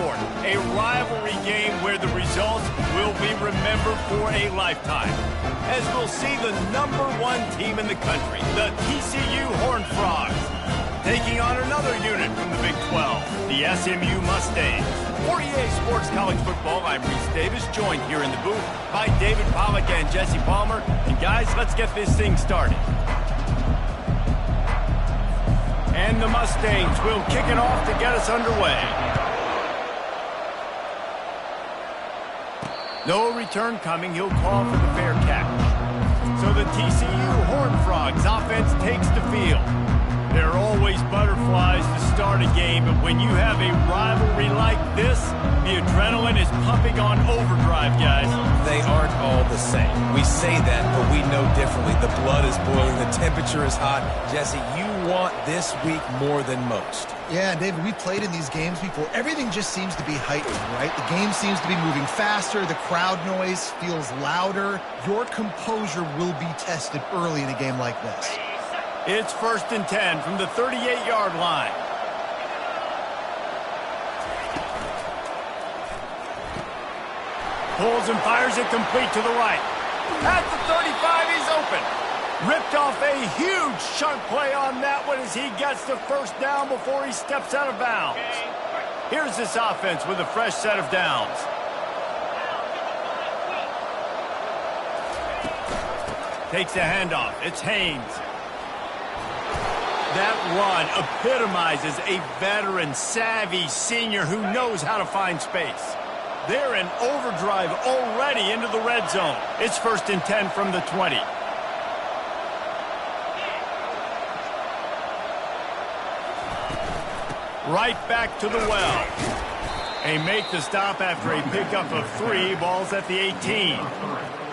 sport, a rivalry game where the results will be remembered for a lifetime. As we'll see the #1 team in the country, the TCU Horned Frogs, taking on another unit from the Big 12, the SMU Mustangs. For EA Sports College Football, I'm Reese Davis, joined here in the booth by David Pollack and Jesse Palmer. And guys, let's get this thing started. And the Mustangs will kick it off to get us underway. No return coming. He'll call for the fair catch. So the TCU Horned Frogs offense takes the field. There are always butterflies to start a game, but when you have a rivalry like this, the adrenaline is pumping on overdrive, guys. They aren't all the same. We say that, but we know differently. The blood is boiling. The temperature is hot. Jesse, you want this week more than most. Yeah, David, we played in these games before. Everything just seems to be heightened, right? The game seems to be moving faster. The crowd noise feels louder. Your composure will be tested early in a game like this. It's 1st and 10 from the 38-yard line. Pulls and fires it complete to the right. At the 35, he's open. Ripped off a huge chunk play on that one as he gets the first down before he steps out of bounds. Here's this offense with a fresh set of downs. Takes a handoff. It's Haynes. That run epitomizes a veteran, savvy senior who knows how to find space. They're in overdrive already into the red zone. It's 1st and 10 from the 20. Right back to the well. They make the stop after a pickup of 3, balls at the 18.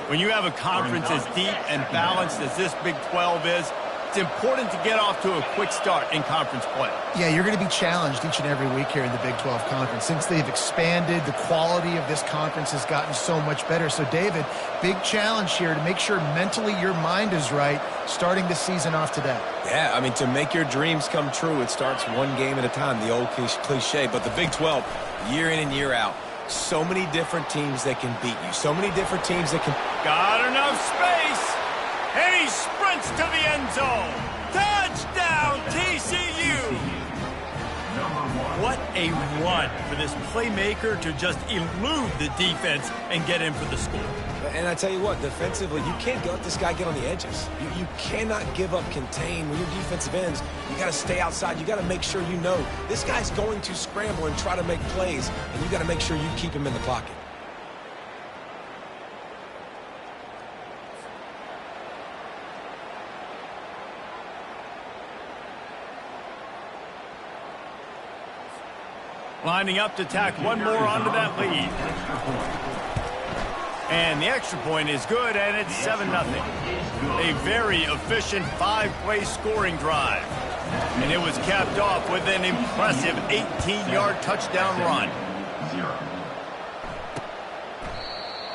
When you have a conference as deep and balanced as this Big 12 is, it's important to get off to a quick start in conference play. Yeah, you're going to be challenged each and every week here in the Big 12 Conference. Since they've expanded, the quality of this conference has gotten so much better. So, David, big challenge here to make sure mentally your mind is right starting the season off today. Yeah, I mean, to make your dreams come true, it starts one game at a time, the old cliche. But the Big 12, year in and year out, so many different teams that can beat you, so many different teams that can... Got enough space, and he sprints to the end zone. Touchdown, TCU! What a run for this playmaker to just elude the defense and get in for the score. And I tell you what, defensively, you can't let this guy get on the edges. You cannot give up contain. When you're defensive ends, you got to stay outside. You got to make sure you know this guy's going to scramble and try to make plays, and you got to make sure you keep him in the pocket. Lining up to tack one more onto that lead. And the extra point is good, and it's 7-0. A very efficient 5-play scoring drive. And it was capped off with an impressive 18-yard touchdown run.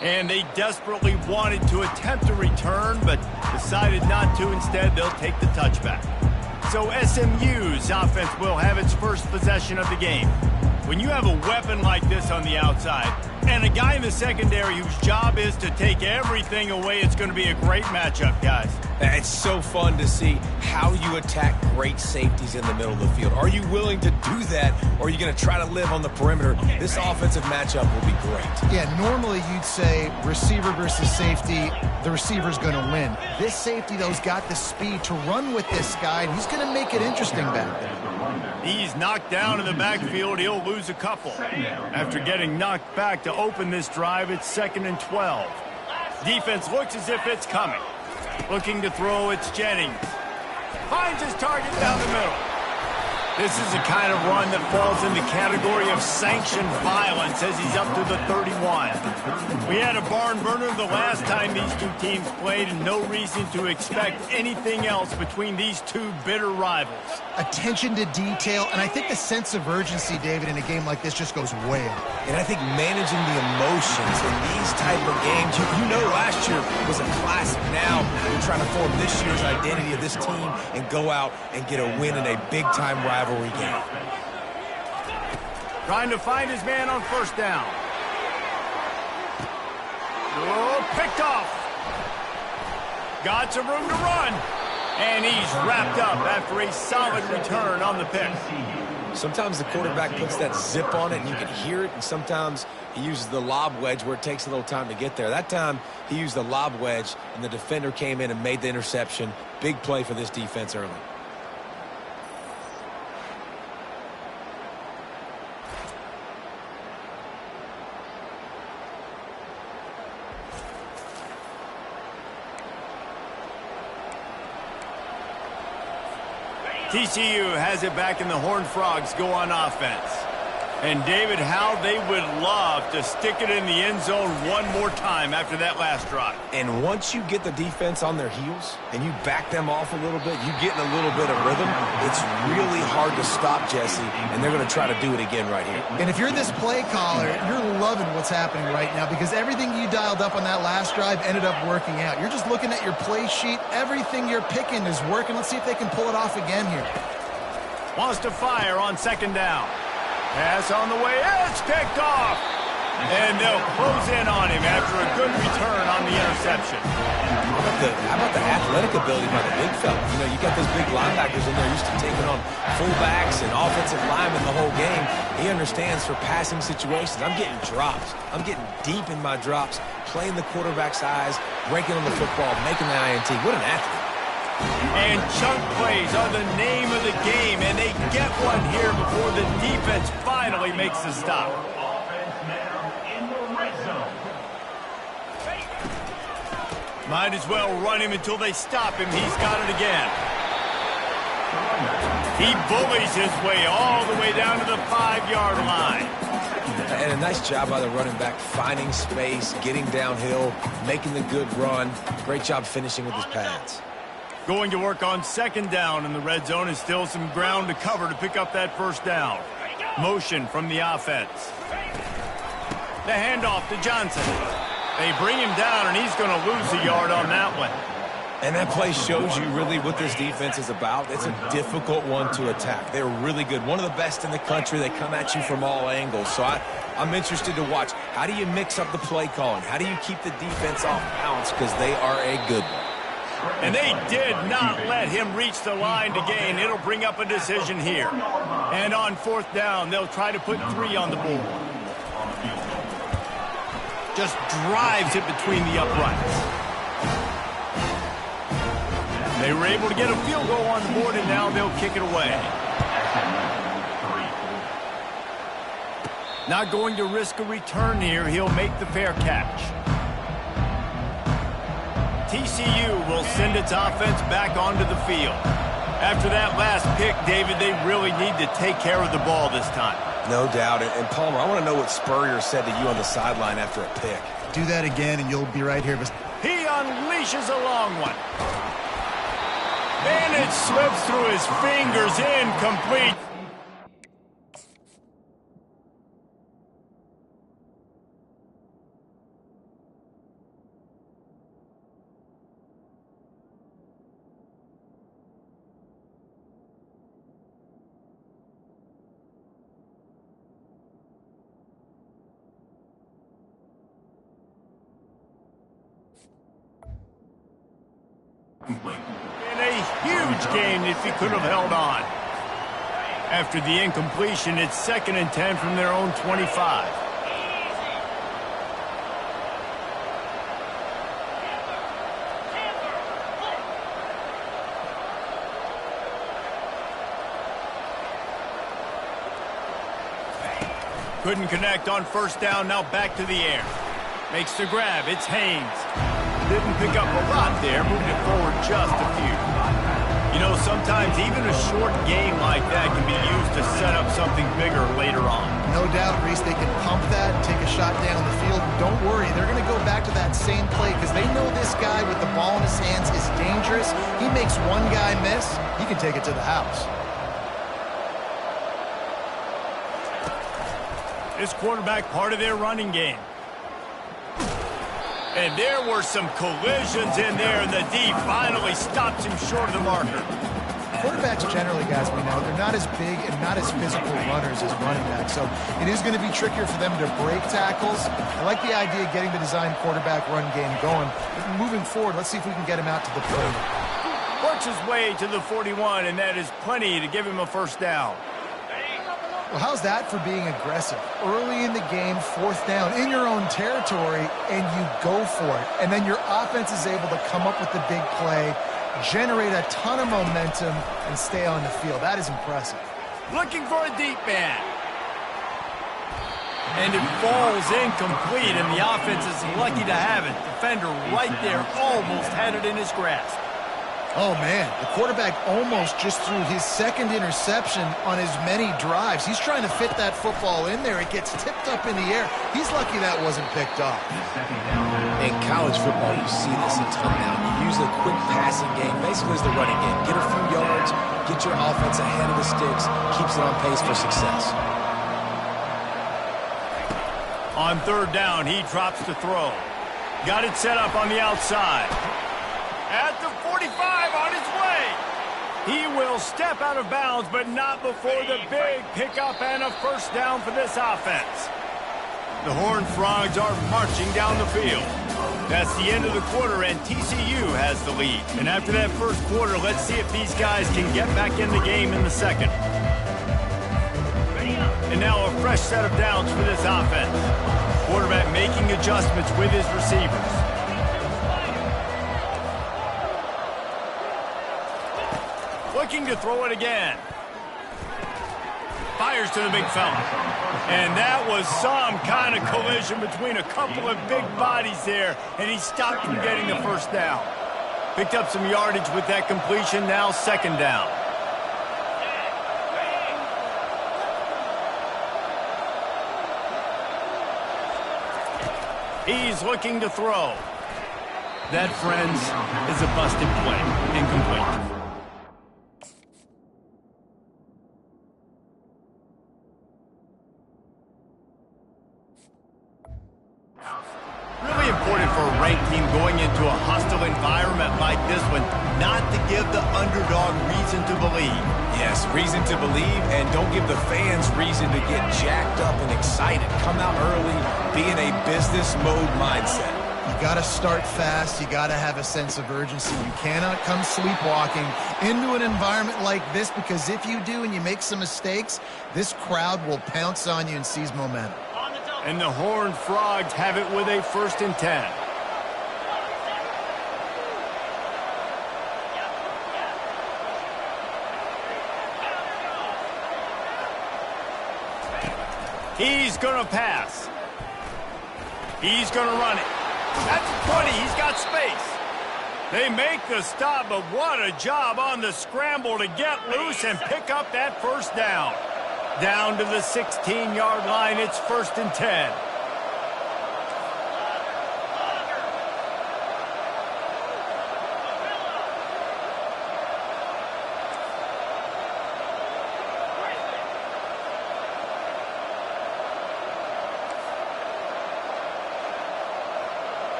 And they desperately wanted to attempt a return, but decided not to. Instead, they'll take the touchback. So SMU's offense will have its first possession of the game. When you have a weapon like this on the outside and a guy in the secondary whose job is to take everything away, it's going to be a great matchup, guys. It's so fun to see how you attack great safeties in the middle of the field. Are you willing to do that, or are you going to try to live on the perimeter? This offensive matchup will be great. Yeah, normally you'd say receiver versus safety, the receiver's going to win. This safety, though, has got the speed to run with this guy, and he's going to make it interesting back there. He's knocked down in the backfield. He'll lose a couple. After getting knocked back to open this drive, it's 2nd and 12. Defense looks as if it's coming. Looking to throw, it's Jennings. Finds his target down the middle. This is the kind of run that falls in the category of sanctioned violence as he's up to the 31. We had a barn burner the last time these two teams played, and no reason to expect anything else between these two bitter rivals. Attention to detail, and I think the sense of urgency, David, in a game like this just goes way up. And I think managing the emotions in these type of games, you know last year was a classic. Now you're trying to form this year's identity of this team and go out and get a win in a big-time rivalry game. Trying to find his man on first down. Oh, picked off. Got some room to run. And he's wrapped up after a solid return on the pick. Sometimes the quarterback puts that zip on it and you can hear it, and sometimes he uses the lob wedge where it takes a little time to get there. That time he used the lob wedge and the defender came in and made the interception. Big play for this defense early. TCU has it back, and the Horned Frogs go on offense. And, David, how they would love to stick it in the end zone one more time after that last drive. And once you get the defense on their heels and you back them off a little bit, you get in a little bit of rhythm, it's really hard to stop, Jesse, and they're going to try to do it again right here. And if you're this play caller, you're loving what's happening right now because everything you dialed up on that last drive ended up working out. You're just looking at your play sheet. Everything you're picking is working. Let's see if they can pull it off again here. Wants to fire on second down. Pass on the way. It's picked off. And they'll close in on him after a good return on the interception. How about the athletic ability by the big fella? You know, you got those big linebackers in there used to taking on fullbacks and offensive linemen the whole game. He understands for passing situations. I'm getting drops. I'm getting deep in my drops, playing the quarterback's eyes, breaking on the football, making the INT. What an athlete. And chunk plays are the name of the game, and they get one here before the defense finally makes the stop. Might as well run him until they stop him. He's got it again. He bullies his way all the way down to the 5-yard line. And a nice job by the running back, finding space, getting downhill, making the good run. Great job finishing with his pads. Going to work on second down in the red zone, and still some ground to cover to pick up that first down. Motion from the offense. The handoff to Johnson. They bring him down, and he's going to lose a yard on that one. And that play shows you really what this defense is about. It's a difficult one to attack. They're really good. One of the best in the country. They come at you from all angles. So I'm interested to watch. How do you mix up the play calling? How do you keep the defense off balance? Because they are a good one. And they did not let him reach the line to gain. It'll bring up a decision here. And on fourth down, they'll try to put 3 on the board. Just drives it between the uprights. They were able to get a field goal on the board, and now they'll kick it away. Not going to risk a return here. He'll make the fair catch. TCU will send its offense back onto the field. After that last pick, David, they really need to take care of the ball this time. No doubt. And Palmer, I want to know what Spurrier said to you on the sideline after a pick. Do that again, and you'll be right here. He unleashes a long one. And it slips through his fingers, incomplete. In a huge gain if he could have held on. After the incompletion, it's 2nd and 10 from their own 25. Couldn't connect on first down, now back to the air. Makes the grab, it's Haynes. Didn't pick up a lot there, moving it forward just a few. You know, sometimes even a short game like that can be used to set up something bigger later on. No doubt, Reese, they can pump that, take a shot down the field. Don't worry, they're going to go back to that same play because they know this guy with the ball in his hands is dangerous. He makes one guy miss, he can take it to the house. This quarterback part of their running game. And there were some collisions in there, and the D finally stops him short of the marker. quarterbacks generally, guys, we know, they're not as big and not as physical runners as running backs. So it is going to be trickier for them to break tackles. I like the idea of getting the design quarterback run game going. But moving forward, let's see if we can get him out to the play. Works his way to the 41, and that is plenty to give him a first down. Well, how's that for being aggressive? Early in the game, fourth down, in your own territory, and you go for it. And then your offense is able to come up with the big play, generate a ton of momentum, and stay on the field. That is impressive. Looking for a deep man. And it falls incomplete, and the offense is lucky to have it. Defender right there almost had it in his grasp. Oh, man, the quarterback almost just threw his second interception on as many drives. He's trying to fit that football in there. It gets tipped up in the air. He's lucky that wasn't picked off. In college football, you see this a ton now. You use the quick passing game, basically as the running game. Get a few yards, get your offense ahead of the sticks, keeps it on pace for success. On third down, he drops to throw. Got it set up on the outside. At the 45, on his way. He will step out of bounds, but not before the big pickup and a first down for this offense. The Horned Frogs are marching down the field. That's the end of the quarter, and TCU has the lead. And after that first quarter, let's see if these guys can get back in the game in the second. And now a fresh set of downs for this offense. Quarterback making adjustments with his receivers. Looking to throw it again. Fires to the big fella. And that was some kind of collision between a couple of big bodies there, and he stopped from getting the first down. Picked up some yardage with that completion, now second down. He's looking to throw. That, friends, is a busted play. Incomplete. Really important for a ranked team going into a hostile environment like this one, not to give the underdog reason to believe. Yes, reason to believe, and don't give the fans reason to get jacked up and excited. Come out early, be in a business mode mindset. You got to start fast. You got to have a sense of urgency. You cannot come sleepwalking into an environment like this, because if you do and you make some mistakes, this crowd will pounce on you and seize momentum. And the Horned Frogs have it with a 1st and 10. He's going to pass. He's going to run it. That's 20. He's got space. They make the stop, but what a job on the scramble to get loose and pick up that first down. Down to the 16-yard line, it's 1st and 10.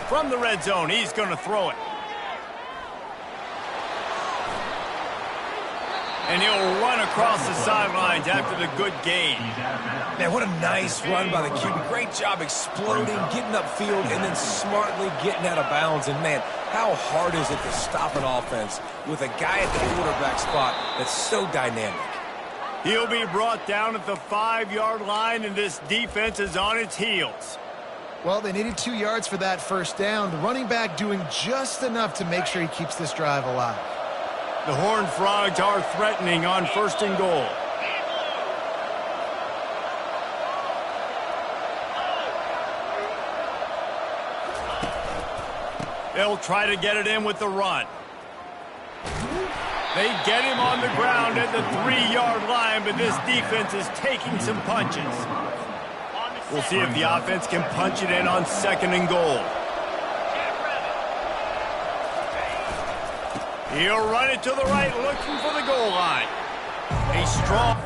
From the red zone, he's going to throw it. And he'll run across the sidelines after the good gain. Man, what a nice run by the QB. Great job exploding, getting upfield, and then smartly getting out of bounds. And, man, how hard is it to stop an offense with a guy at the quarterback spot that's so dynamic? He'll be brought down at the 5-yard line, and this defense is on its heels. Well, they needed 2 yards for that first down. The running back doing just enough to make sure he keeps this drive alive. The Horned Frogs are threatening on 1st and goal. They'll try to get it in with the run. They get him on the ground at the 3-yard line, but this defense is taking some punches. We'll see if the offense can punch it in on 2nd and goal. He'll run it to the right, looking for the goal line. A strong...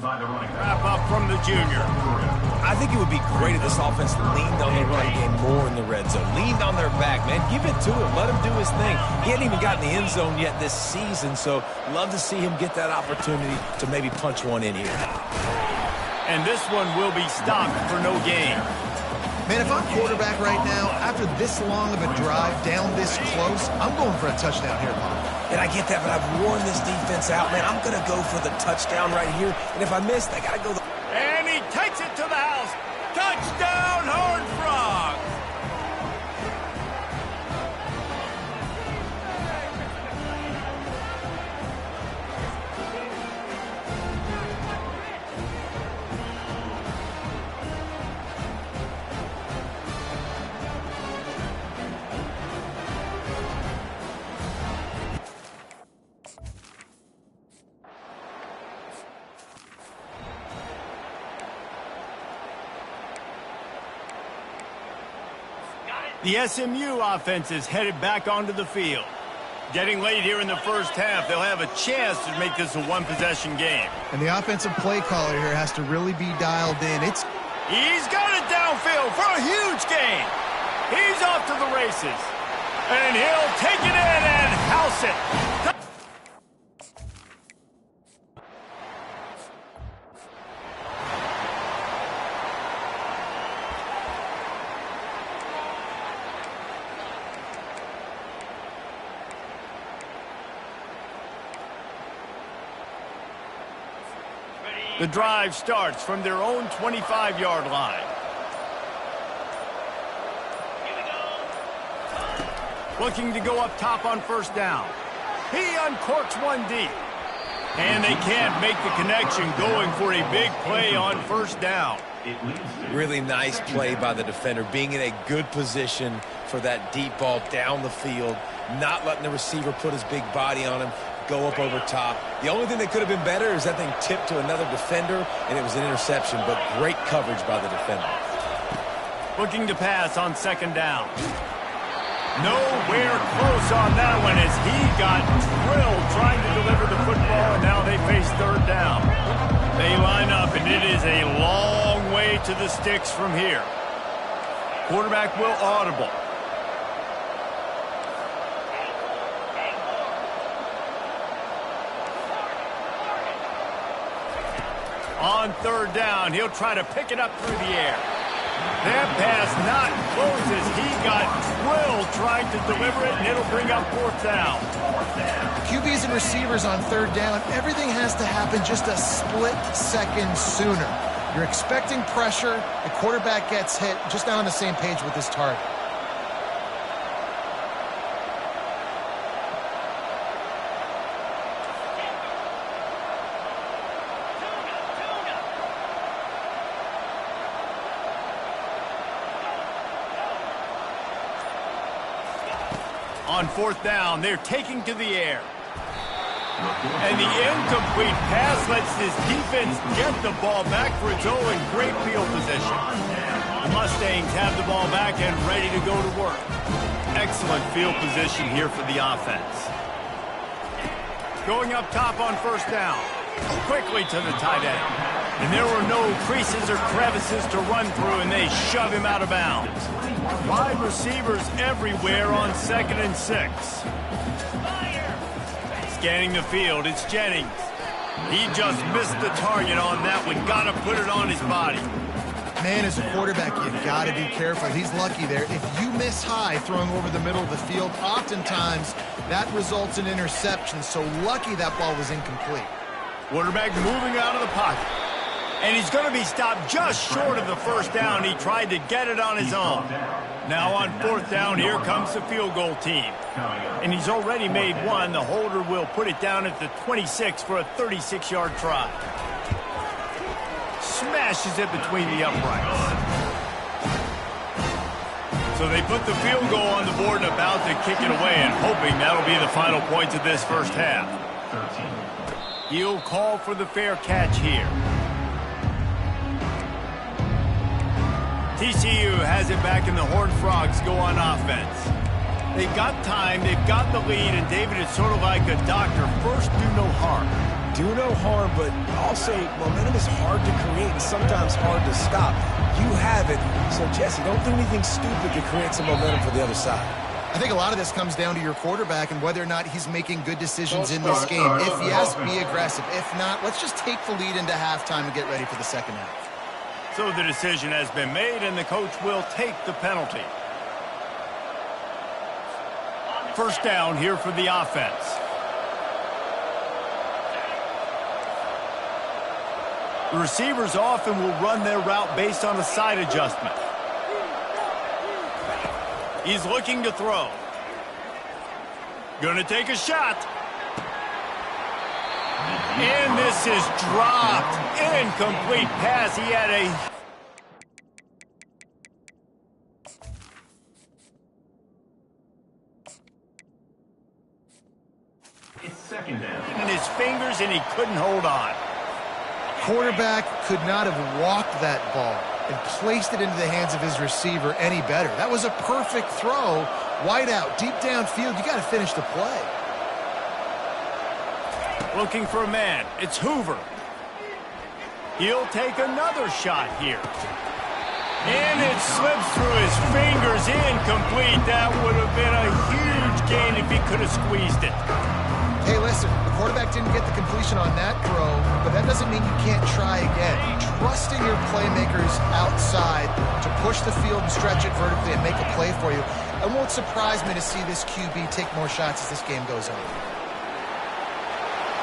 Wrap up from the junior. I think it would be great if this offense leaned on the run game more in the red zone. Leaned on their back, man. Give it to him. Let him do his thing. He hadn't even gotten the end zone yet this season, so love to see him get that opportunity to maybe punch one in here. And this one will be stopped for no gain. Man, if I'm quarterback right now, after this long of a drive down this close, I'm going for a touchdown here, Bob. And I get that, but I've worn this defense out, man. I'm going to go for the touchdown right here. And if I miss, I got to go. And he takes it to the house. Touchdown, Horned Frogs! The SMU offense is headed back onto the field. Getting late here in the first half, they'll have a chance to make this a one-possession game. And the offensive play caller here has to really be dialed in. He's got it downfield for a huge gain. He's off to the races. And he'll take it in and house it. The drive starts from their own 25-yard line. Looking to go up top on first down. He uncorks one deep. And they can't make the connection, going for a big play on first down. Really nice play by the defender, being in a good position for that deep ball down the field, not letting the receiver put his big body on him, go up over top. The only thing that could have been better is that thing tipped to another defender, and it was an interception, but great coverage by the defender. Looking to pass on second down. Nowhere close on that one as he got drilled trying to deliver the football, and now they face third down. They line up, and it is a long way to the sticks from here. Quarterback will audible. On third down, he'll try to pick it up through the air. That pass not close as he got drilled trying to deliver it, and it'll bring up fourth down. QBs and receivers on third down, everything has to happen just a split second sooner. You're expecting pressure, the quarterback gets hit, just not on the same page with his target. On fourth down, they're taking to the air. And the incomplete pass lets this defense get the ball back for its own great field position. The Mustangs have the ball back and ready to go to work. Excellent field position here for the offense. Going up top on first down. Quickly to the tight end. And there were no creases or crevices to run through, and they shove him out of bounds. Wide receivers everywhere on 2nd and 6. Scanning the field, it's Jennings. He just missed the target on that one. Got to put it on his body. Man, as a quarterback, you've got to be careful. He's lucky there. If you miss high throwing over the middle of the field, oftentimes that results in interception. So lucky that ball was incomplete. Quarterback moving out of the pocket. And he's going to be stopped just short of the first down. He tried to get it on his own. Now on fourth down, here comes the field goal team. And he's already made one. The holder will put it down at the 26 for a 36-yard try. Smashes it between the uprights. So they put the field goal on the board and about to kick it away, and hoping that'll be the final points of this first half. He'll call for the fair catch here. TCU has it back, and the Horned Frogs go on offense. They've got time, they've got the lead, and David, it's sort of like a doctor. First, do no harm. do no harm, but also momentum is hard to create and sometimes hard to stop. You have it, so Jesse, don't do anything stupid to create some momentum for the other side. I think a lot of this comes down to your quarterback and whether or not he's making good decisions in this game. If yes, be aggressive. If not, let's just take the lead into halftime and get ready for the second half. So the decision has been made, and the coach will take the penalty. First down here for the offense. The receivers often will run their route based on a side adjustment. He's looking to throw. Gonna take a shot. And this is dropped. Incomplete pass. He had a... It's second down. in his fingers, and he couldn't hold on. Quarterback could not have walked that ball and placed it into the hands of his receiver any better. That was a perfect throw. Wide out, deep downfield. You got to finish the play. Looking for a man. It's Hoover. He'll take another shot here. And it slips through his fingers. Incomplete. That would have been a huge gain if he could have squeezed it. Hey, listen, the quarterback didn't get the completion on that throw, but that doesn't mean you can't try again. Trusting your playmakers outside to push the field and stretch it vertically and make a play for you. It won't surprise me to see this QB take more shots as this game goes on.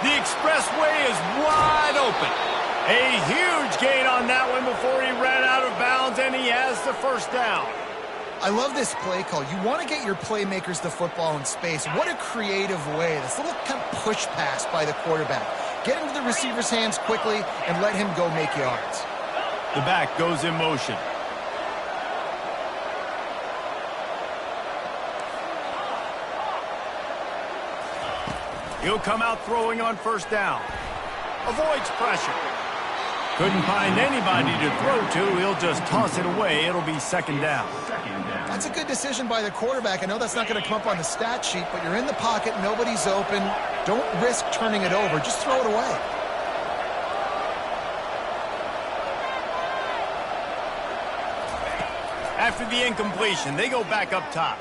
The expressway is wide open. A huge gain on that one before he ran out of bounds, and he has the first down. I love this play call. You want to get your playmakers the football in space. What a creative way. This little kind of push pass by the quarterback. Get into the receiver's hands quickly and let him go make yards. The back goes in motion. He'll come out throwing on first down. Avoids pressure. Couldn't find anybody to throw to. He'll just toss it away. It'll be second down. That's a good decision by the quarterback. I know that's not going to come up on the stat sheet, but you're in the pocket, nobody's open. Don't risk turning it over. Just throw it away. After the incompletion, they go back up top.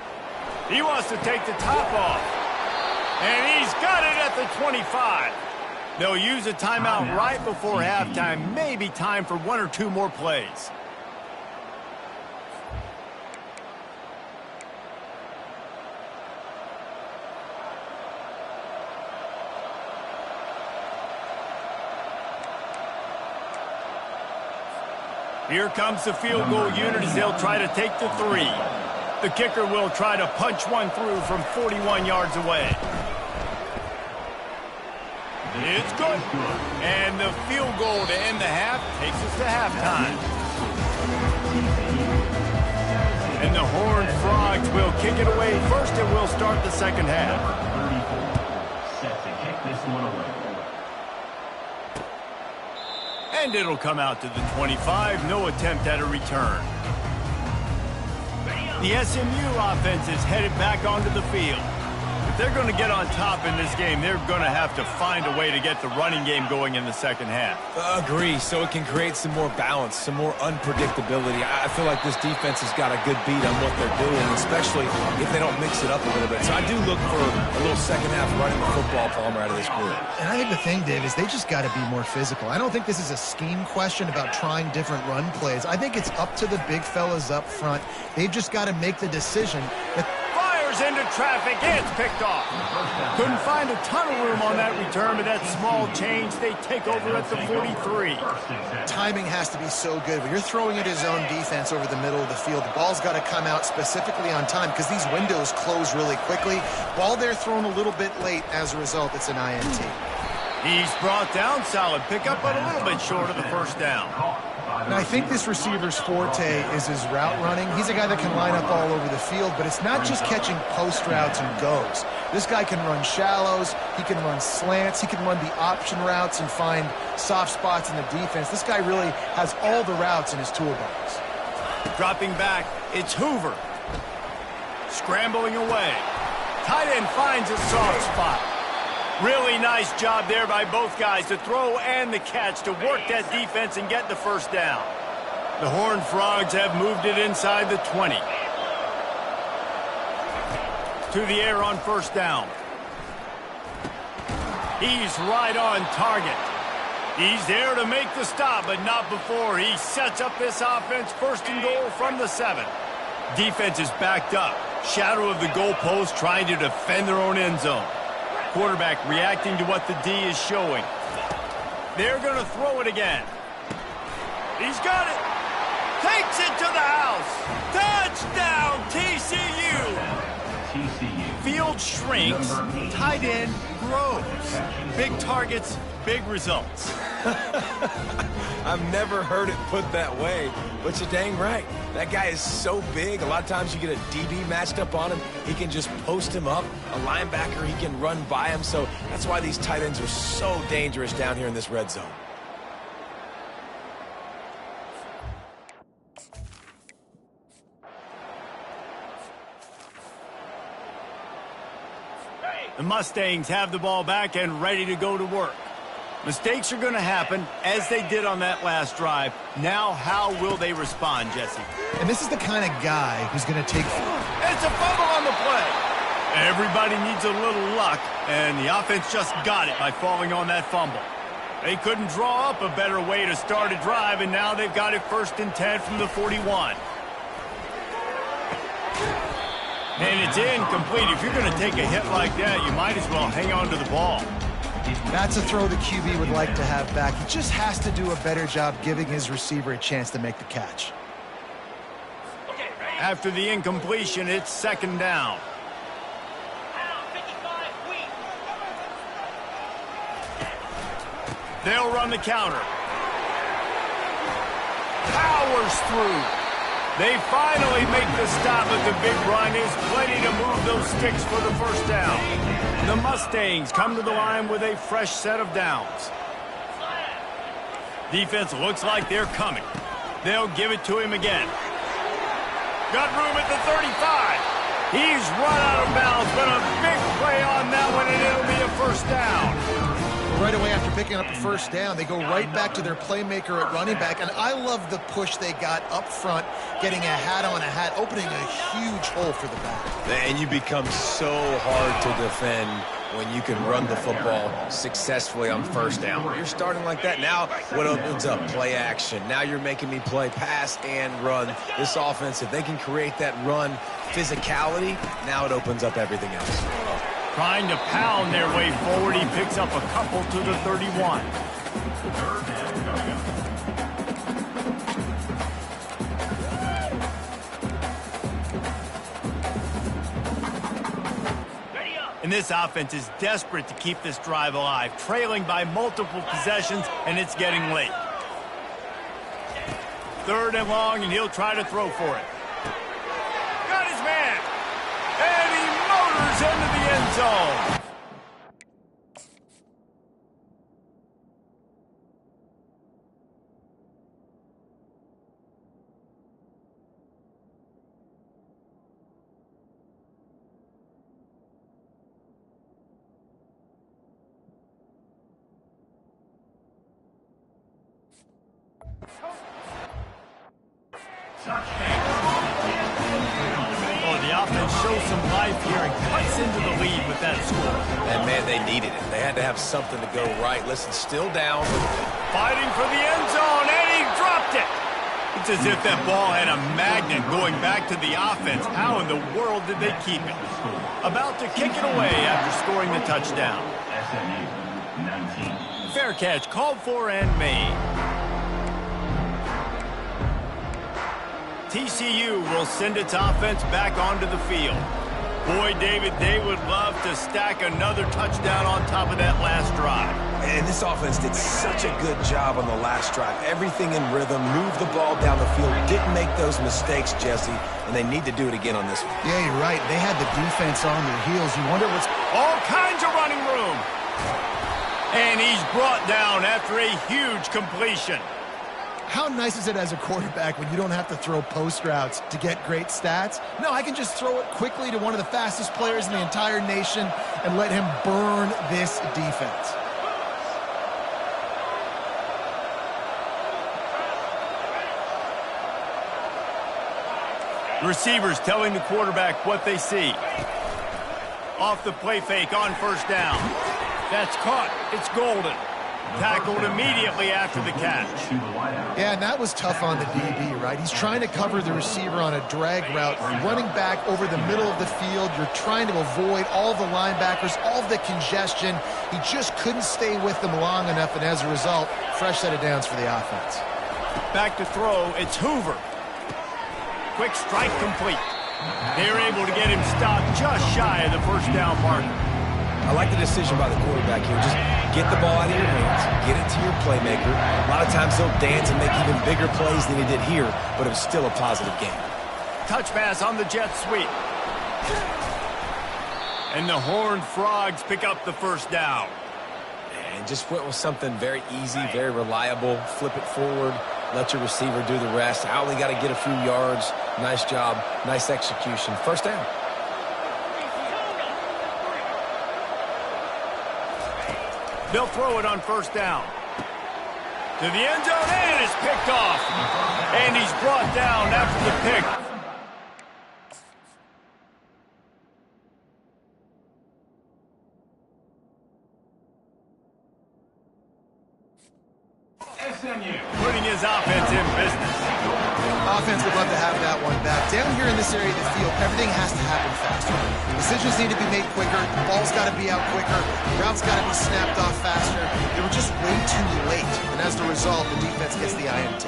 He wants to take the top off. And he's got it at the 25. They'll use a timeout right before halftime. Maybe time for one or two more plays. Here comes the field goal unit as they'll try to take the three. The kicker will try to punch one through from 41 yards away. It's good. And the field goal to end the half takes us to halftime. And the Horned Frogs will kick it away first, and we'll start the second half. Set to kick this one away. And it'll come out to the 25. No attempt at a return. The SMU offense is headed back onto the field. If they're going to get on top in this game, they're going to have to find a way to get the running game going in the second half. Agree, so it can create some more balance, some more unpredictability. I feel like this defense has got a good beat on what they're doing, especially if they don't mix it up a little bit. So I do look for a little second half running the football, Palmer, out of this group. And I think the thing, Dave, is they just got to be more physical. I don't think this is a scheme question about trying different run plays. I think it's up to the big fellas up front. They've just got to make the decision that into traffic. It's picked off. Couldn't find a ton of room on that return, but that small change, they take over at the 43. Timing has to be so good. When you're throwing at his own defense over the middle of the field, the ball's got to come out specifically on time because these windows close really quickly. Ball there thrown a little bit late. As a result, it's an INT. He's brought down. Solid pickup, but a little bit short of the first down. And I think this receiver's forte is his route running. He's a guy that can line up all over the field, but it's not just catching post routes and goes. This guy can run shallows, he can run slants, he can run the option routes and find soft spots in the defense. This guy really has all the routes in his toolbox. Dropping back, it's Hoover. Scrambling away. Tight end finds a soft spot. Really nice job there by both guys, the throw and the catch, to work that defense and get the first down. The Horned Frogs have moved it inside the 20. To the air on first down. He's right on target. He's there to make the stop, but not before he sets up this offense. First and goal from the 7. Defense is backed up. Shadow of the goalpost, trying to defend their own end zone. Quarterback reacting to what the D is showing. They're going to throw it again. He's got it. Takes it to the house. Touchdown, TCU. TCU. Field shrinks, tight end grows. Big targets, big results. I've never heard it put that way, but you're dang right. That guy is so big. A lot of times you get a DB matched up on him. He can just post him up. A linebacker, he can run by him. So that's why these tight ends are so dangerous down here in this red zone. The Mustangs have the ball back and ready to go to work. Mistakes are going to happen, as they did on that last drive. Now, how will they respond, Jesse? And this is the kind of guy who's going to take... It's a fumble on the play. Everybody needs a little luck, and the offense just got it by falling on that fumble. They couldn't draw up a better way to start a drive, and now they've got it 1st and 10 from the 41. And it's incomplete. If you're going to take a hit like that, you might as well hang on to the ball. That's a throw the QB would like to have back. He just has to do a better job giving his receiver a chance to make the catch. After the incompletion, it's 2nd down. They'll run the counter. Powers through. They finally make the stop, but the big run is plenty to move those sticks for the first down. The Mustangs come to the line with a fresh set of downs. Defense looks like they're coming. They'll give it to him again. Got room at the 35. He's run out of bounds, but a big play on that one, and it'll be a first down. Right away after picking up the first down, they go right back to their playmaker at running back. And I love the push they got up front, getting a hat on a hat, opening a huge hole for the back. And you become so hard to defend when you can run the football successfully on first down. You're starting like that. Now what opens up? Play action. Now you're making me play pass and run. This offense, if they can create that run physicality, now it opens up everything else. Trying to pound their way forward, he picks up a couple to the 31. And this offense is desperate to keep this drive alive, trailing by multiple possessions, and it's getting late. 3rd and long, and he'll try to throw for it. Got his man, and he motors into the end zone. Oh, the offense shows some life here and cuts into the lead with that score. And, man, they needed it. They had to have something to go right. Listen, still down. Fighting for the end zone, and he dropped it. It's as if that ball had a magnet going back to the offense. How in the world did they keep it? About to kick it away after scoring the touchdown. SMU 19. Fair catch called for and made. TCU will send its offense back onto the field. Boy, David, they would love to stack another touchdown on top of that last drive. And this offense did such a good job on the last drive. Everything in rhythm, moved the ball down the field, didn't make those mistakes, Jesse, and they need to do it again on this one. Yeah, you're right. They had the defense on their heels. You wonder what's... All kinds of running room. And he's brought down after a huge completion. How nice is it as a quarterback when you don't have to throw post routes to get great stats? No, I can just throw it quickly to one of the fastest players in the entire nation, and let him burn this defense. Receivers telling the quarterback what they see. Off the play fake on first down. That's caught. It's Golden. Tackled immediately after the catch. Yeah, and that was tough on the DB, right? He's trying to cover the receiver on a drag route, running back over the middle of the field. You're trying to avoid all the linebackers, all of the congestion. He just couldn't stay with them long enough, and as a result, fresh set of downs for the offense. Back to throw, it's Hoover. Quick strike complete. They're able to get him stopped just shy of the first down marker. I like the decision by the quarterback here. Just get the ball out of your hands, get it to your playmaker. A lot of times they'll dance and make even bigger plays than he did here, but it was still a positive game. Touch pass on the jet sweep. And the Horned Frogs pick up the first down. And just went with something very easy, very reliable. Flip it forward, let your receiver do the rest. I only got to get a few yards. Nice job, nice execution. First down. They'll throw it on first down. To the end zone, and it's picked off. And he's brought down after the pick. Putting his offense in business. Offense would love to have that one back. Down here in this area of the field, everything has to happen faster. Decisions need to be made quicker. The ball's got to be out quicker. The route's got to be snapped off faster. They were just way too late. And as a result, the defense gets the INT.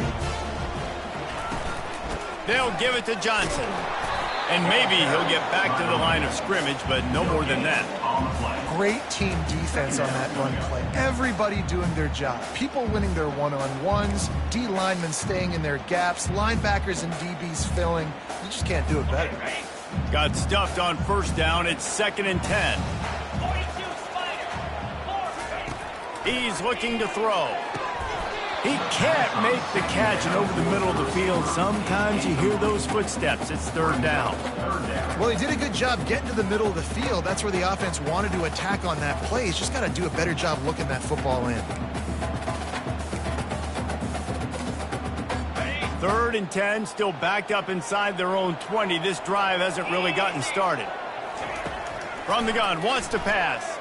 They'll give it to Johnson. And maybe he'll get back to the line of scrimmage, but no more than that. Great team defense on that run play. Everybody doing their job. People winning their one-on-ones, D linemen staying in their gaps, linebackers and DBs filling. You just can't do it better. Got stuffed on first down. It's 2nd and 10. He's looking to throw. He can't make the catch, and over the middle of the field, sometimes you hear those footsteps. It's 3rd down. Well, he did a good job getting to the middle of the field. That's where the offense wanted to attack on that play. He's just got to do a better job looking that football in. 3rd and 10, still backed up inside their own 20. This drive hasn't really gotten started. From the gun, wants to pass.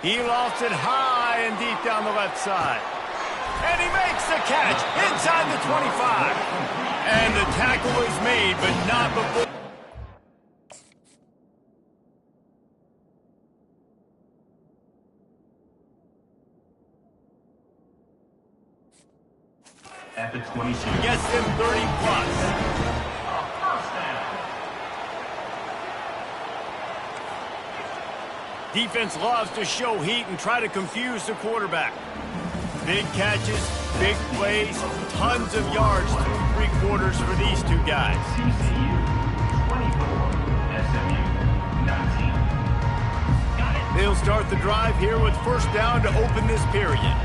He lofts it high and deep down the left side. And he makes the catch inside the 25. And the tackle is made, but not before. At the 22. Gets them 30+. Defense loves to show heat and try to confuse the quarterback. Big catches, big plays, tons of yards through 3 quarters for these two guys. TCU 24, SMU 19. They'll start the drive here with first down to open this period.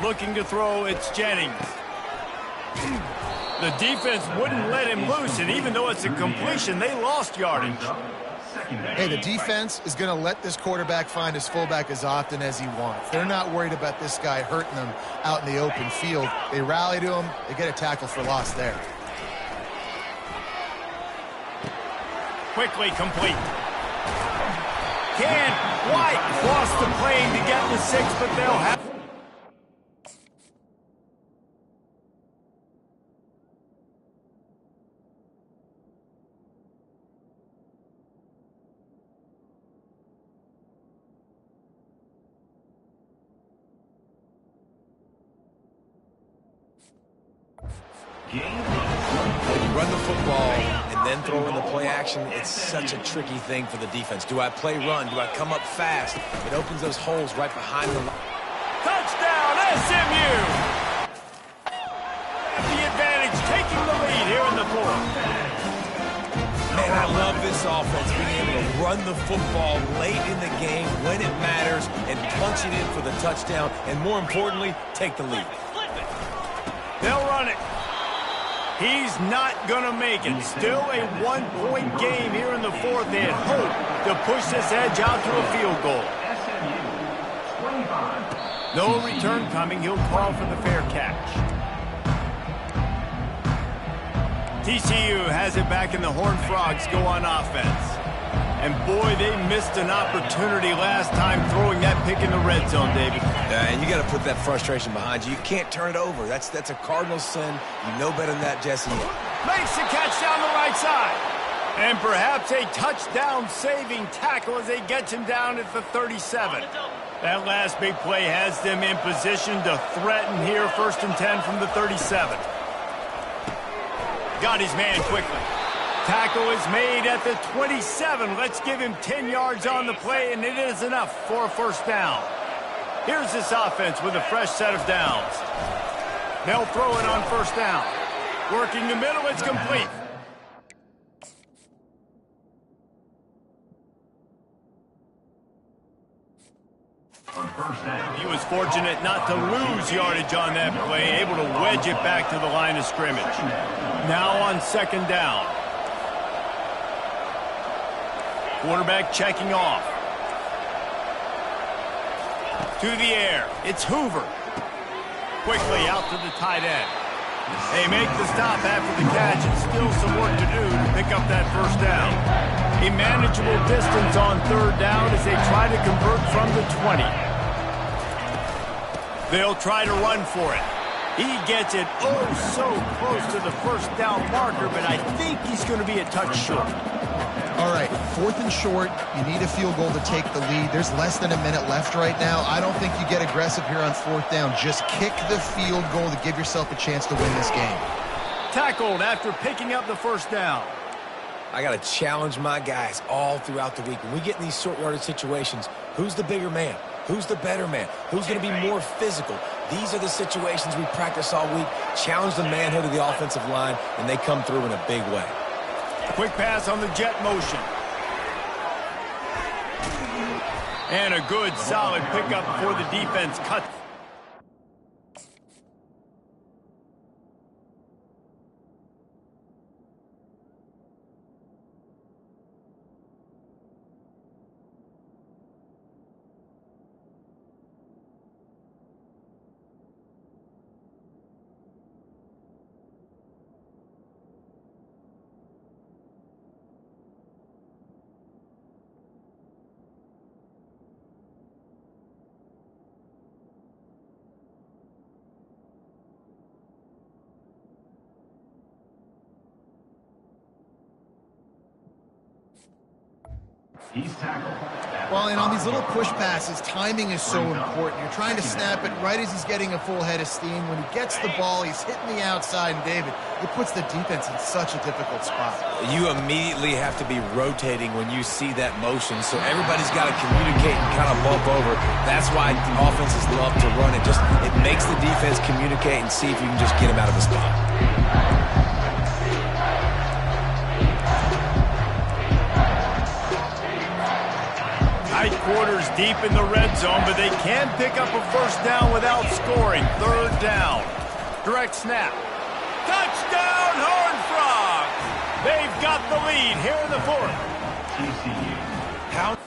Looking to throw, it's Jennings. The defense wouldn't let him loose, and even though it's a completion, they lost yardage. Hey, the defense is going to let this quarterback find his fullback as often as he wants. They're not worried about this guy hurting them out in the open field. They rally to him. They get a tackle for loss there. Quickly complete. White lost the plane to get the 6, but they'll have... When you run the football and then throw in the play action, it's such a tricky thing for the defense. Do I play run? Do I come up fast? It opens those holes right behind the line. Touchdown, SMU! The advantage, taking the lead here in the 4th. Man, I love this offense, being able to run the football late in the game when it matters and punch it in for the touchdown, and more importantly, take the lead. They'll run it. He's not going to make it. Still a one-point game here in the fourth. They had hoped to push this edge out to a field goal. SMU 25. No return coming. He'll call for the fair catch. TCU has it back, and the Horned Frogs go on offense. And boy, they missed an opportunity last time throwing that pick in the red zone, David. And you got to put that frustration behind you. You can't turn it over. That's a cardinal sin. You know better than that, Jesse. Makes the catch down the right side. And perhaps a touchdown-saving tackle as they get him down at the 37. That last big play has them in position to threaten here, 1st and 10 from the 37. Got his man quickly. Tackle is made at the 27. Let's give him 10 yards on the play, and it is enough for a first down. Here's this offense with a fresh set of downs. They'll throw it on first down. Working the middle, it's complete. On first down. He was fortunate not to lose yardage on that play, able to wedge it back to the line of scrimmage. Now on second down. Quarterback checking off. To the air. It's Hoover. Quickly out to the tight end. They make the stop after the catch, and still some work to do to pick up that first down. A manageable distance on third down as they try to convert from the 20. They'll try to run for it. He gets it oh so close to the first down marker, but I think he's going to be a touch short. All right, 4th and short. You need a field goal to take the lead. There's less than a minute left right now. I don't think you get aggressive here on 4th down. Just kick the field goal to give yourself a chance to win this game. Tackled after picking up the first down. I got to challenge my guys all throughout the week. When we get in these short yardage situations, who's the bigger man? Who's the better man? Who's going to be more physical? These are the situations we practice all week. Challenge the manhood of the offensive line, and they come through in a big way. Quick pass on the jet motion. And a good, solid pickup before the defense cuts. He's tackled. Well, and on these little push passes, timing is so important. You're trying to snap it right as he's getting a full head of steam. When he gets the ball, he's hitting the outside, and David, it puts the defense in such a difficult spot. You immediately have to be rotating when you see that motion, so everybody's got to communicate and kind of bump over. That's why offenses love to run it. It makes the defense communicate and see if you can just get him out of the spot. Tight quarters deep in the red zone, but they can pick up a first down without scoring. Third down. Direct snap. Touchdown, Horned Frogs! They've got the lead here in the fourth. TCU. How?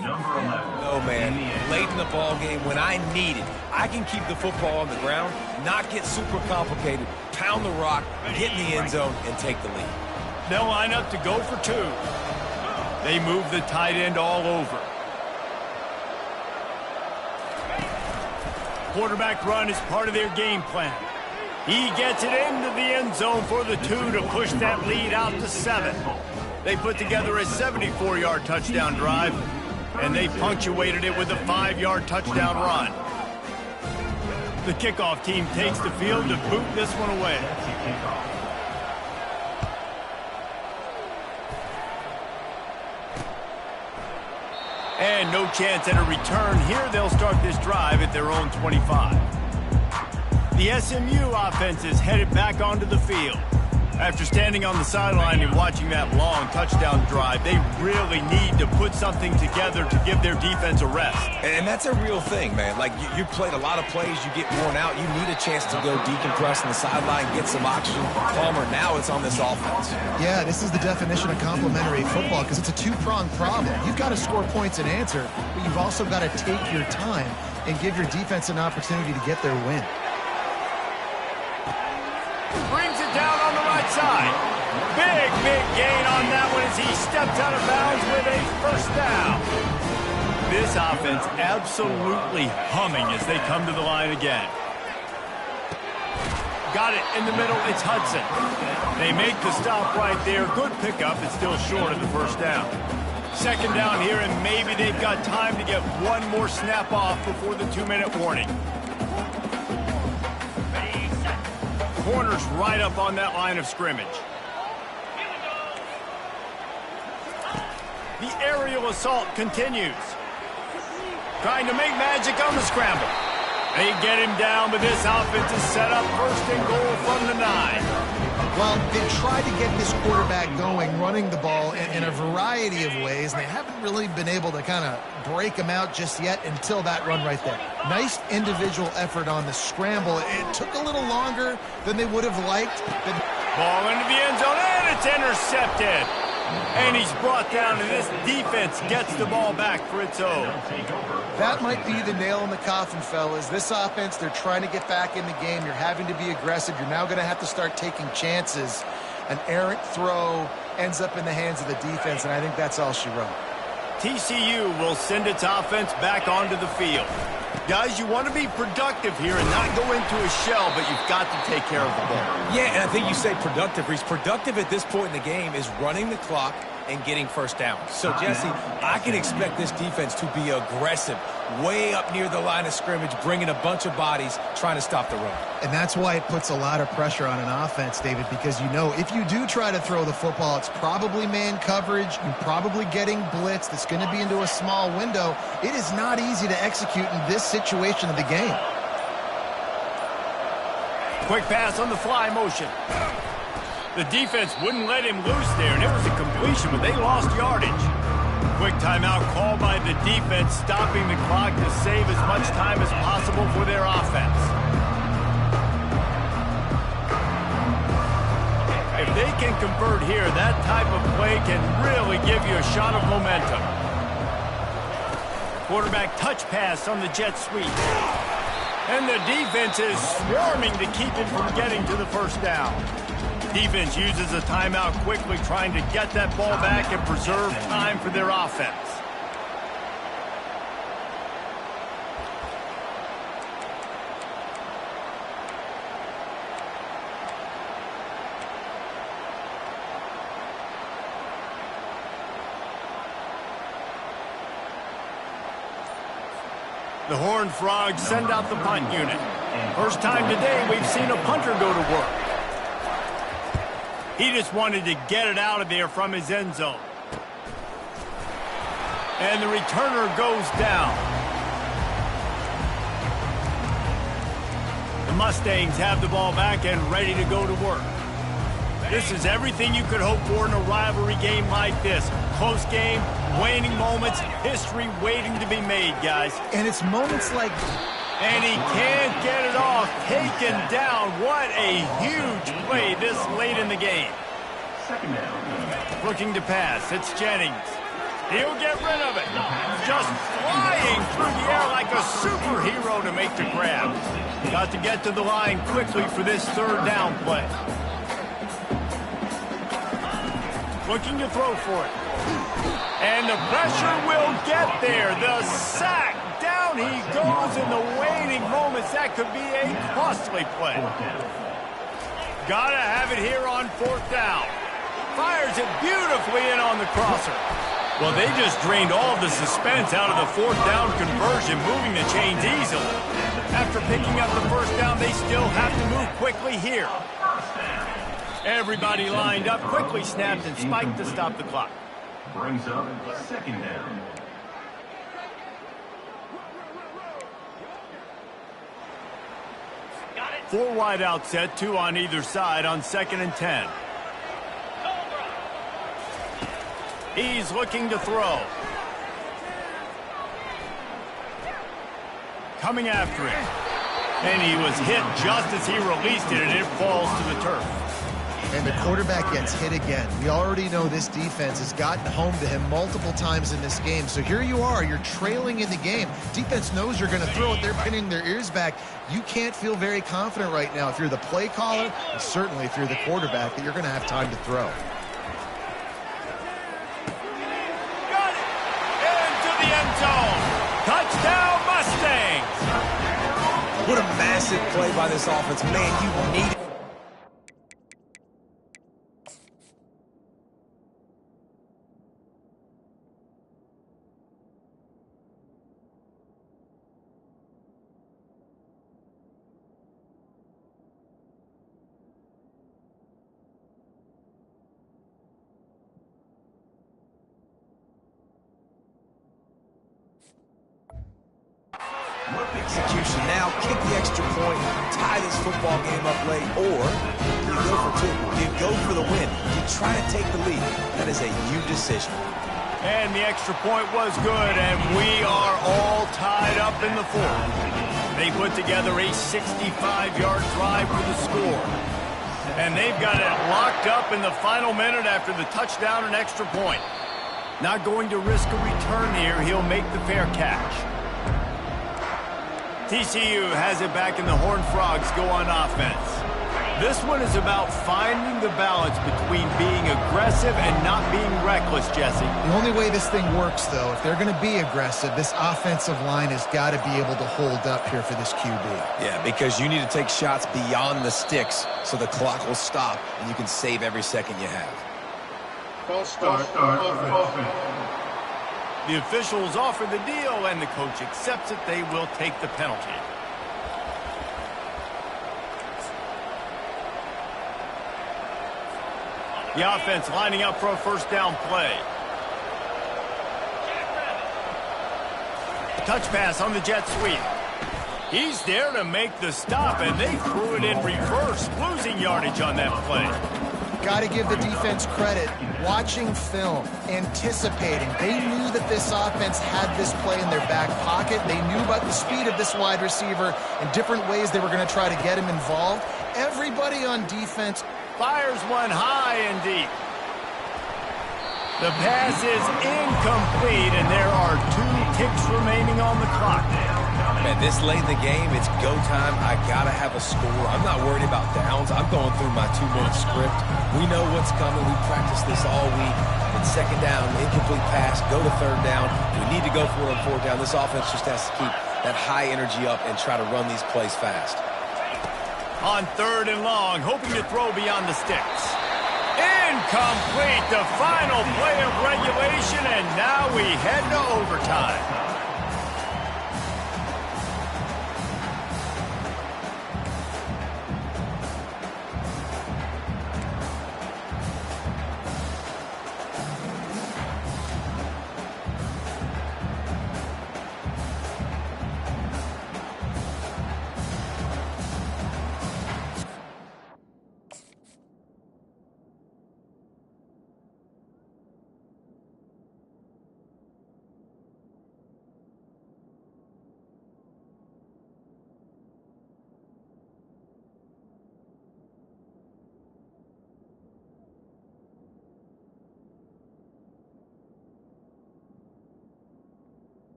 Number 11. Oh, man. Late in the ball game, when I need it, I can keep the football on the ground, not get super complicated, pound the rock, get in the end zone, and take the lead. They'll line up to go for two. They move the tight end all over. Quarterback run is part of their game plan. He gets it into the end zone for the two to push that lead out to 7. They put together a 74-yard touchdown drive, and they punctuated it with a 5-yard touchdown run. The kickoff team takes the field to boot this one away. And no chance at a return here. They'll start this drive at their own 25. The SMU offense is headed back onto the field. After standing on the sideline and watching that long touchdown drive, they really need to put something together to give their defense a rest. And that's a real thing, man. Like, you played a lot of plays, you get worn out, you need a chance to go decompress on the sideline, get some oxygen. Palmer, now it's on this offense. Yeah, this is the definition of complementary football because it's a two-pronged problem. You've got to score points and answer, but you've also got to take your time and give your defense an opportunity to get their win. Brings it down on the right side. Big gain on that one as he steps out of bounds with a first down. This offense absolutely humming as they come to the line again. Got it in the middle. It's Hudson. They make the stop right there. Good pickup. It's still short of the first down. Second down here, and maybe they've got time to get one more snap off before the 2-minute warning. Corners right up on that line of scrimmage. The aerial assault continues. Trying to make magic on the scramble. They get him down, but this offense is set up first and goal from the 9. Well, they've tried to get this quarterback going, running the ball in a variety of ways, and they haven't really been able to kind of break him out just yet until that run right there. Nice individual effort on the scramble. It took a little longer than they would have liked. Ball into the end zone, and it's intercepted. And he's brought down, and this defense gets the ball back for its own. That might be the nail in the coffin, fellas. This offense, they're trying to get back in the game. You're having to be aggressive. You're now going to have to start taking chances. An errant throw ends up in the hands of the defense, and I think that's all she wrote. TCU will send its offense back onto the field. Guys, you want to be productive here and not go into a shell, but you've got to take care of the ball. Yeah, and I think you say productive, Reese. Productive at this point in the game is running the clock and getting first down. So, Jesse, I can expect this defense to be aggressive, way up near the line of scrimmage, bringing a bunch of bodies, trying to stop the run. And that's why it puts a lot of pressure on an offense, David, because you know if you do try to throw the football, it's probably man coverage, you're probably getting blitzed, it's going to be into a small window. It is not easy to execute in this situation of the game. Quick pass on the fly motion. The defense wouldn't let him loose there, and it was a completion, but they lost yardage. Quick timeout called by the defense, stopping the clock to save as much time as possible for their offense. If they can convert here, that type of play can really give you a shot of momentum. Quarterback touch pass on the jet sweep. And the defense is swarming to keep him from getting to the first down. Defense uses a timeout quickly, trying to get that ball back and preserve time for their offense. The Horned Frogs send out the punt unit. First time today we've seen a punter go to work. He just wanted to get it out of there from his end zone. And the returner goes down. The Mustangs have the ball back and ready to go to work. This is everything you could hope for in a rivalry game like this. Close game, waning moments, history waiting to be made, guys. And it's moments like... And he can't get it off. Taken down. What a huge play this late in the game. Second down. Looking to pass. It's Jennings. He'll get rid of it. Just flying through the air like a superhero to make the grab. Got to get to the line quickly for this third down play. Looking to throw for it. And the pressure will get there. The sack. Down he goes in the waiting moments. That could be a costly play. Gotta have it here on fourth down. Fires it beautifully in on the crosser. Well, they just drained all the suspense out of the fourth down conversion, moving the chains easily. After picking up the first down, they still have to move quickly here. Everybody lined up, quickly snapped and spiked to stop the clock. Brings up second down. Four wide out set, two on either side on 2nd and 10. He's looking to throw. Coming after it. And he was hit just as he released it, and it falls to the turf. And the quarterback gets hit again. We already know this defense has gotten home to him multiple times in this game. So here you are, you're trailing in the game. Defense knows you're going to throw it. They're pinning their ears back. You can't feel very confident right now if you're the play caller, and certainly if you're the quarterback, that you're going to have time to throw. Got it! Into the end zone. Touchdown, Mustangs! What a massive play by this offense. Man, you need it. Execution now, kick the extra point, tie this football game up late, or you go for two. You go for the win. You try to take the lead. That is a huge decision. And the extra point was good, and we are all tied up in the fourth. They put together a 65-yard drive for the score. And they've got it locked up in the final minute after the touchdown and extra point. Not going to risk a return here. He'll make the fair catch. TCU has it back, and the Horned Frogs go on offense. This one is about finding the balance between being aggressive and not being reckless, Jesse. The only way this thing works, though, if they're going to be aggressive, this offensive line has got to be able to hold up here for this QB. Yeah, because you need to take shots beyond the sticks so the clock will stop and you can save every second you have. False start. Offense. The officials offer the deal, and the coach accepts it. They will take the penalty. The offense lining up for a first down play. Touch pass on the jet sweep. He's there to make the stop, and they threw it in reverse, losing yardage on that play. Got to give the defense credit. Watching film, anticipating. They knew that this offense had this play in their back pocket. They knew about the speed of this wide receiver and different ways they were going to try to get him involved. Everybody on defense fires one high and deep. The pass is incomplete, and there are 2 ticks remaining on the clock. Man, this late in the game, it's go time. I got to have a score. I'm not worried about downs. I'm going through my 2-minute script. We know what's coming. We practiced this all week. And second down, incomplete pass, go to third down. We need to go for it on fourth down. This offense just has to keep that high energy up and try to run these plays fast. On third and long, hoping to throw beyond the sticks. Incomplete, the final play of regulation, and now we head to overtime.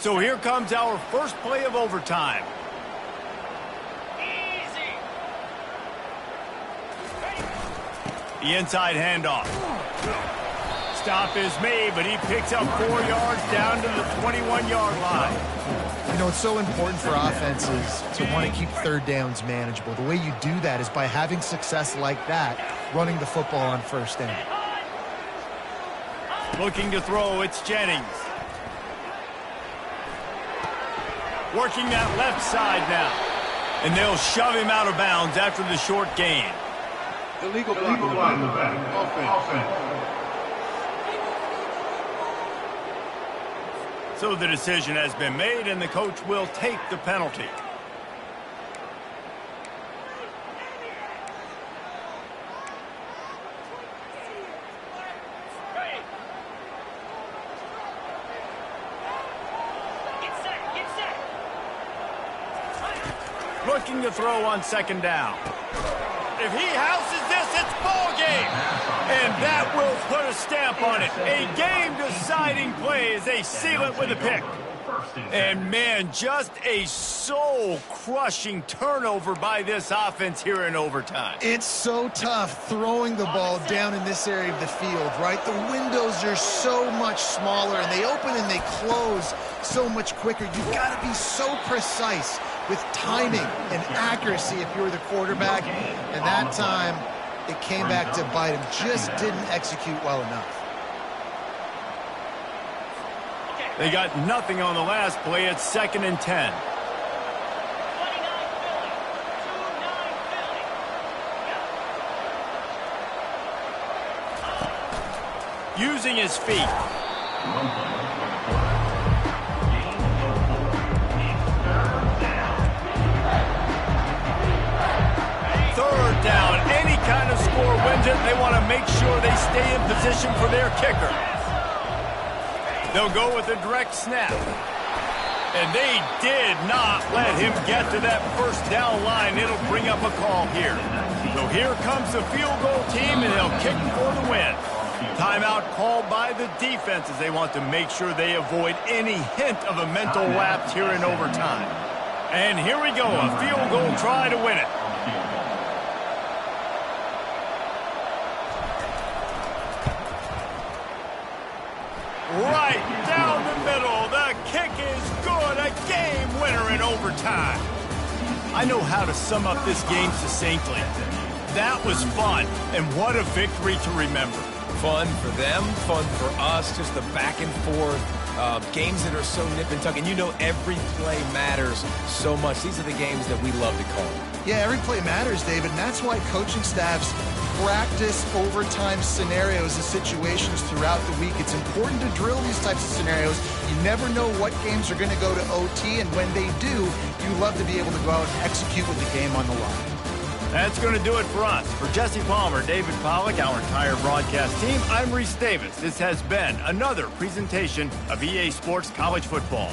So here comes our first play of overtime. Easy. The inside handoff. Stop is made, but he picks up 4 yards down to the 21-yard line. You know, it's so important for offenses to want to keep third downs manageable. The way you do that is by having success like that, running the football on first down. Looking to throw, it's Jennings. Working that left side now. And they'll shove him out of bounds after the short gain. Illegal block in the back. Offense. So the decision has been made, and the coach will take the penalty. Looking to throw on second down. If he houses this, it's ball game. And that will put a stamp on it. A game-deciding play as they seal it with a pick. And, man, just a soul-crushing turnover by this offense here in overtime. It's so tough throwing the ball down in this area of the field, right? The windows are so much smaller, and they open and they close so much quicker. You've got to be so precise with timing and accuracy if you're the quarterback. And that time, it came back to bite him. Just didn't execute well enough. They got nothing on the last play. It's 2nd and 10. Using his feet. Third down. Any kind of score wins it. They want to make sure they stay in position for their kicker. They'll go with a direct snap. And they did not let him get to that first down line. It'll bring up a call here. So here comes the field goal team, and they'll kick for the win. Timeout called by the defense as they want to make sure they avoid any hint of a mental lapse here in overtime. And here we go, a field goal try to win it. Right down the middle. The kick is good. A game winner in overtime. I know how to sum up this game succinctly. That was fun, and what a victory to remember. Fun for them, fun for us, just the back and forth. Games that are so nip and tuck, and you know every play matters so much. These are the games that we love to call. Yeah, every play matters, David, and that's why coaching staffs practice overtime scenarios and situations throughout the week. It's important to drill these types of scenarios. You never know what games are going to go to OT, and when they do, you love to be able to go out and execute with the game on the line. That's going to do it for us. For Jesse Palmer, David Pollack, our entire broadcast team, I'm Reese Davis. This has been another presentation of EA Sports College Football.